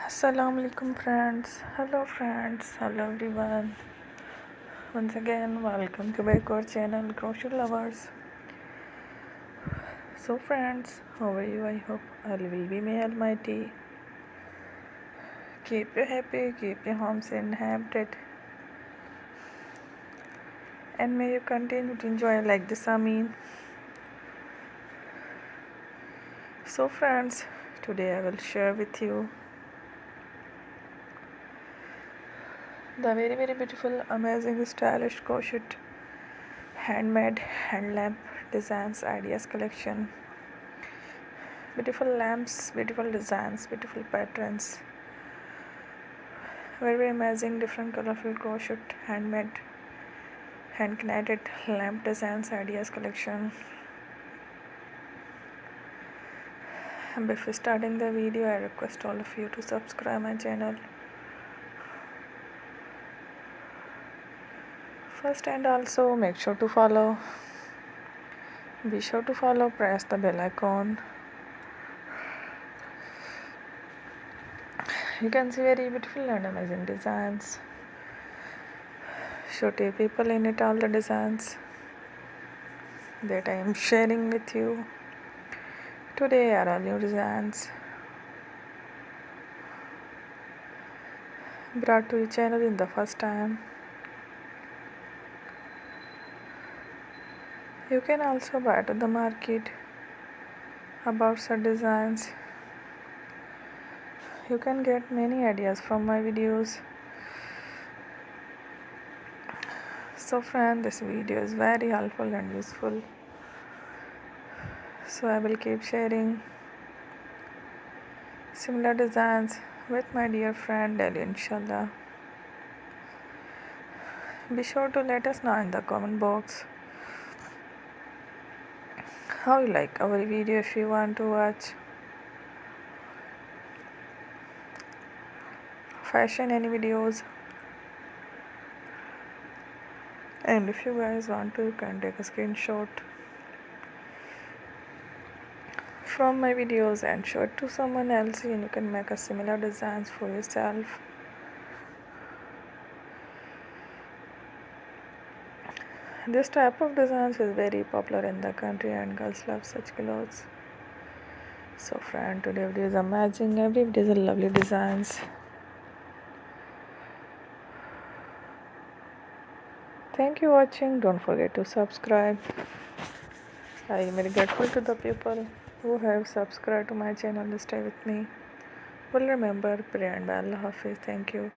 Assalamu alaikum friends. Hello everyone. Once again, welcome to back our channel Crochet Lovers. So friends, how are you? I hope all will be may almighty. Keep you happy, keep your homes inhabited, and may you continue to enjoy like this. So friends, today I will share with you the very beautiful, amazing, stylish crochet handmade hand lamp designs ideas collection. Beautiful lamps, beautiful designs, beautiful patterns, very amazing, different colorful crochet handmade hand knitted lamp designs ideas collection. And before starting the video, I request all of you to subscribe my channel first, and also make sure to follow. Be sure to follow, press the bell icon. You can see very beautiful and amazing designs. Show to people in it all the designs that I am sharing with you. Today are all new designs brought to your channel in the first time. You can also buy to the market about such designs. You can get many ideas from my videos. So friend, this video is very helpful and useful. So I will keep sharing similar designs with my dear friend daily, inshallah. Be sure to let us know in the comment box how you like our video. If you want to watch fashion any videos, and if you guys want to, you can take a screenshot from my videos and show it to someone else, and you can make a similar designs for yourself. This type of designs is very popular in the country and girls love such clothes. So friend, today video is amazing. Every video is a lovely designs. Thank you for watching. Don't forget to subscribe. I am very grateful to the people who have subscribed to my channel. Stay with me. Will remember, pray and Allah Hafiz. Thank you.